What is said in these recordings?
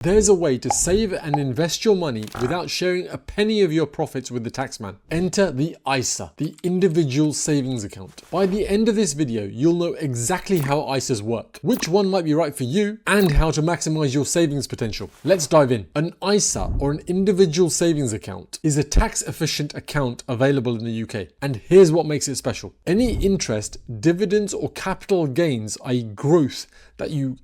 There's a way to save and invest your money without sharing a penny of your profits with the taxman. Enter the ISA, the individual savings account. By the end of this video, you'll know exactly how ISAs work, which one might be right for you, and how to maximize your savings potential. Let's dive in. An ISA, or an individual savings account, is a tax-efficient account available in the UK. And here's what makes it special. Any interest, dividends, or capital gains, i.e. growth, that you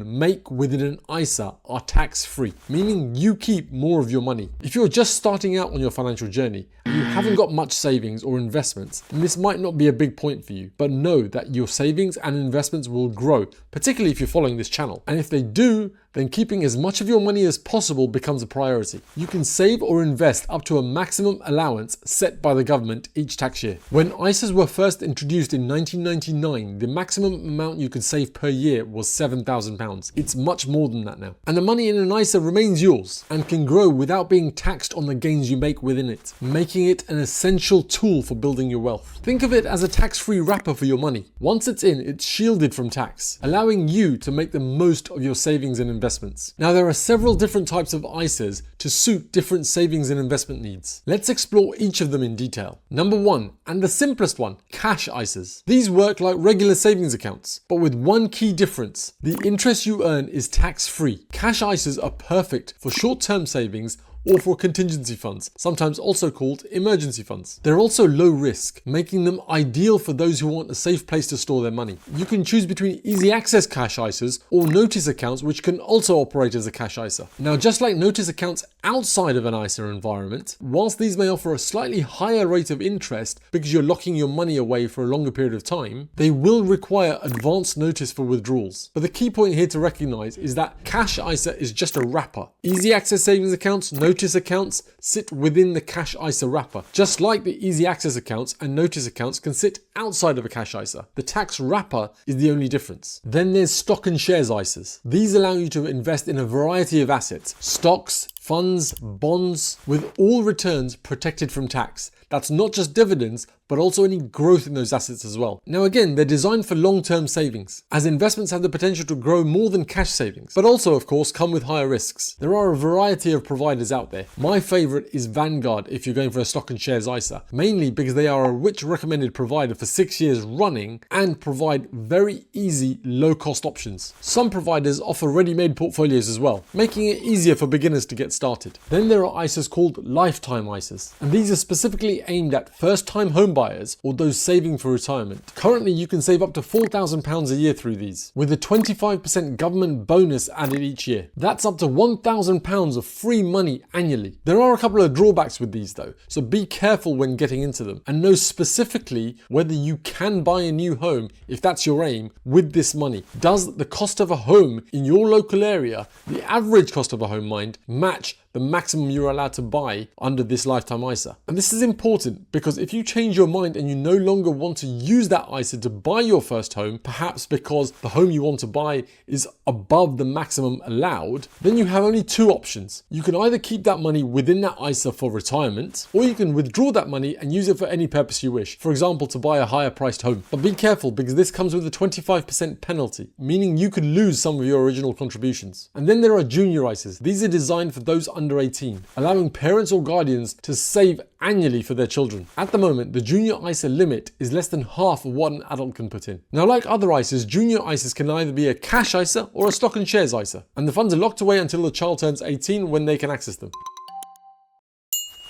make within an ISA are tax-free, meaning you keep more of your money. If you're just starting out on your financial journey and you haven't got much savings or investments, then this might not be a big point for you, but know that your savings and investments will grow, particularly if you're following this channel. And if they do, then keeping as much of your money as possible becomes a priority. You can save or invest up to a maximum allowance set by the government each tax year. When ISAs were first introduced in 1999, the maximum amount you could save per year was £7,000. It's much more than that now. And the money in an ISA remains yours and can grow without being taxed on the gains you make within it, making it an essential tool for building your wealth. Think of it as a tax-free wrapper for your money. Once it's in, it's shielded from tax, allowing you to make the most of your savings and investments. Now, there are several different types of ISAs to suit different savings and investment needs. Let's explore each of them in detail. Number one, and the simplest one, cash ISAs. These work like regular savings accounts, but with one key difference. The interest you earn is tax-free. Cash ISAs are perfect for short-term savings or for contingency funds, sometimes also called emergency funds. They're also low risk, making them ideal for those who want a safe place to store their money. You can choose between easy access cash ISAs or notice accounts, which can also operate as a cash ISA. Now, just like notice accounts outside of an ISA environment, whilst these may offer a slightly higher rate of interest because you're locking your money away for a longer period of time, they will require advance notice for withdrawals. But the key point here to recognize is that cash ISA is just a wrapper. Easy access savings accounts, notice accounts sit within the cash ISA wrapper, just like the easy access accounts and notice accounts can sit outside of a cash ISA. The tax wrapper is the only difference. Then there's stock and shares ISAs. These allow you to invest in a variety of assets, stocks, funds, bonds, with all returns protected from tax. That's not just dividends, but also any growth in those assets as well. Now again, they're designed for long-term savings, as investments have the potential to grow more than cash savings, but also of course come with higher risks. There are a variety of providers out there. My favorite is Vanguard if you're going for a stock and shares ISA, mainly because they are a rich recommended provider for 6 years running and provide very easy, low-cost options. Some providers offer ready-made portfolios as well, making it easier for beginners to get started. Then there are ISAs called lifetime ISAs, and these are specifically aimed at first-time home buyers or those saving for retirement. Currently, you can save up to £4,000 a year through these, with a 25% government bonus added each year. That's up to £1,000 of free money annually. There are a couple of drawbacks with these though, so be careful when getting into them and know specifically whether you can buy a new home, if that's your aim, with this money. Does the cost of a home in your local area, the average cost of a home mind, match the maximum you're allowed to buy under this lifetime ISA? And this is important because if you change your mind and you no longer want to use that ISA to buy your first home, perhaps because the home you want to buy is above the maximum allowed, then you have only two options. You can either keep that money within that ISA for retirement, or you can withdraw that money and use it for any purpose you wish, for example to buy a higher priced home. But be careful because this comes with a 25% penalty, meaning you could lose some of your original contributions. And then there are junior ISAs. These are designed for those under 18, allowing parents or guardians to save annually for their children. At the moment, the junior ISA limit is less than half of what an adult can put in. Now, like other ISAs, junior ISAs can either be a cash ISA or a stock and shares ISA, and the funds are locked away until the child turns 18 when they can access them.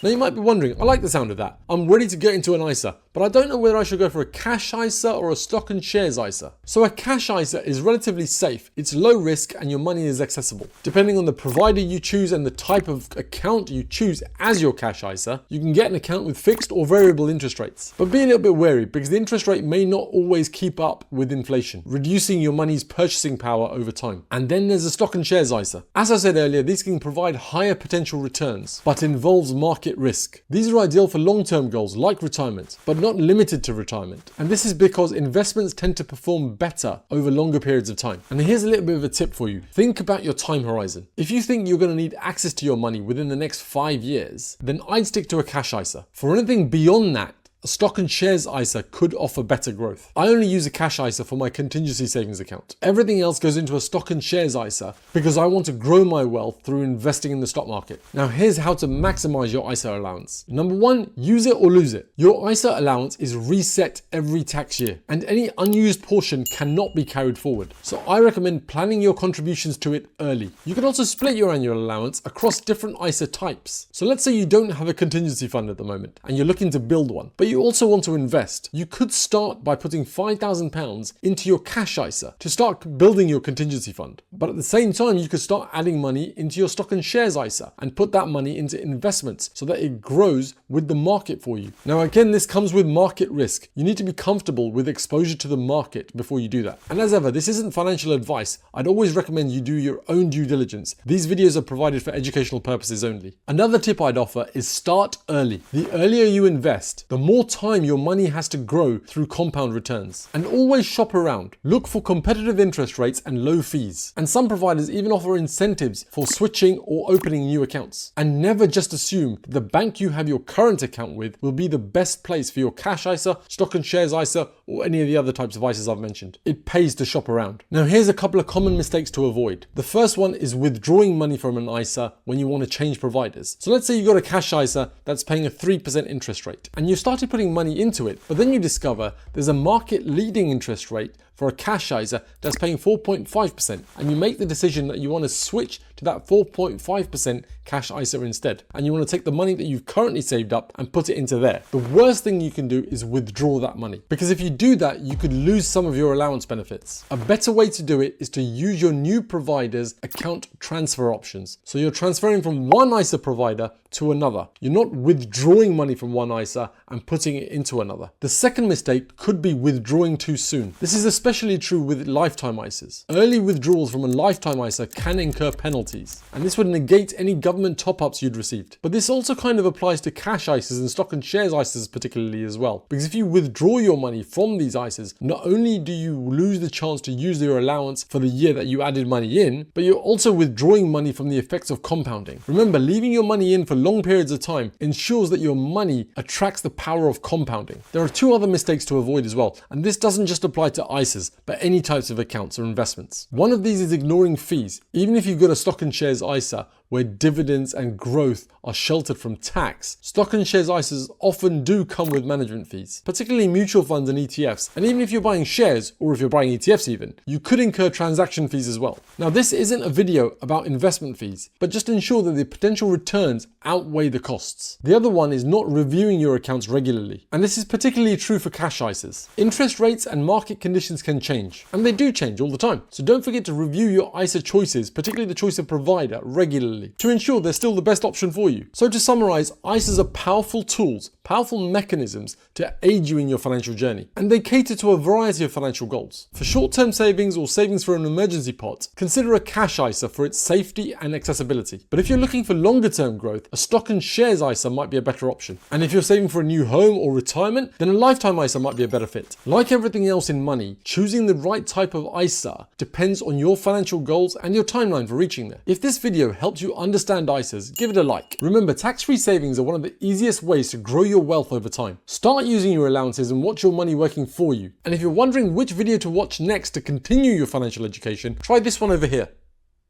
Now you might be wondering, I like the sound of that. I'm ready to get into an ISA, but I don't know whether I should go for a cash ISA or a stock and shares ISA. So a cash ISA is relatively safe, it's low risk and your money is accessible. Depending on the provider you choose and the type of account you choose as your cash ISA, you can get an account with fixed or variable interest rates. But be a little bit wary because the interest rate may not always keep up with inflation, reducing your money's purchasing power over time. And then there's a stock and shares ISA. As I said earlier, these can provide higher potential returns, but involves market risk. These are ideal for long-term goals like retirement, but not limited to retirement. And this is because investments tend to perform better over longer periods of time. And here's a little bit of a tip for you. Think about your time horizon. If you think you're going to need access to your money within the next 5 years, then I'd stick to a cash ISA. For anything beyond that, A stock and shares ISA could offer better growth. I only use a cash ISA for my contingency savings account. Everything else goes into a stock and shares ISA because I want to grow my wealth through investing in the stock market. Now here's how to maximize your ISA allowance. Number one, use it or lose it. Your ISA allowance is reset every tax year and any unused portion cannot be carried forward. So I recommend planning your contributions to it early. You can also split your annual allowance across different ISA types. So let's say you don't have a contingency fund at the moment and you're looking to build one, but you also want to invest. You could start by putting £5,000 into your cash ISA to start building your contingency fund. But at the same time, you could start adding money into your stock and shares ISA and put that money into investments so that it grows with the market for you. Now again, this comes with market risk. You need to be comfortable with exposure to the market before you do that. And as ever, this isn't financial advice. I'd always recommend you do your own due diligence. These videos are provided for educational purposes only. Another tip I'd offer is start early. The earlier you invest, the more time your money has to grow through compound returns. And always shop around. Look for competitive interest rates and low fees. And some providers even offer incentives for switching or opening new accounts. And never just assume that the bank you have your current account with will be the best place for your cash ISA, stock and shares ISA, or any of the other types of ISAs I've mentioned. It pays to shop around. Now here's a couple of common mistakes to avoid. The first one is withdrawing money from an ISA when you want to change providers. So let's say you got a cash ISA that's paying a 3% interest rate and you started putting money into it, but then you discover there's a market leading interest rate for a cash ISA that's paying 4.5%, and you make the decision that you want to switch to that 4.5% cash ISA instead, and you want to take the money that you've currently saved up and put it into there. The worst thing you can do is withdraw that money, because if you do that, you could lose some of your allowance benefits. A better way to do it is to use your new provider's account transfer options. So you're transferring from one ISA provider to another. You're not withdrawing money from one ISA and putting it into another. The second mistake could be withdrawing too soon. This is especially true with lifetime ISAs. Early withdrawals from a lifetime ISA can incur penalties, and this would negate any government top-ups you'd received. But this also kind of applies to cash ISAs and stock and shares ISAs particularly as well, because if you withdraw your money from these ISAs, not only do you lose the chance to use your allowance for the year that you added money in, but you're also withdrawing money from the effects of compounding. Remember, leaving your money in for long periods of time ensures that your money attracts the power of compounding. There are two other mistakes to avoid as well, and this doesn't just apply to ISAs, but any types of accounts or investments. One of these is ignoring fees. Even if you've got a stock and shares ISA where dividends and growth are sheltered from tax, stock and shares ISAs often do come with management fees, particularly mutual funds and ETFs. And even if you're buying shares, or if you're buying ETFs even, you could incur transaction fees as well. Now this isn't a video about investment fees, but just ensure that the potential returns outweigh the costs. The other one is not reviewing your accounts regularly. And this is particularly true for cash ISAs. Interest rates and market conditions can change, and they do change all the time. So don't forget to review your ISA choices, particularly the choice of provider, regularly, to ensure they're still the best option for you. So to summarize, ISAs are powerful tools, powerful mechanisms to aid you in your financial journey, and they cater to a variety of financial goals. For short-term savings or savings for an emergency pot, consider a cash ISA for its safety and accessibility. But if you're looking for longer-term growth, a stock and shares ISA might be a better option. And if you're saving for a new home or retirement, then a lifetime ISA might be a better fit. Like everything else in money, choosing the right type of ISA depends on your financial goals and your timeline for reaching there. If this video helped you understand ISAs, give it a like. Remember, tax-free savings are one of the easiest ways to grow your wealth over time. Start using your allowances and watch your money working for you. And if you're wondering which video to watch next to continue your financial education, try this one over here.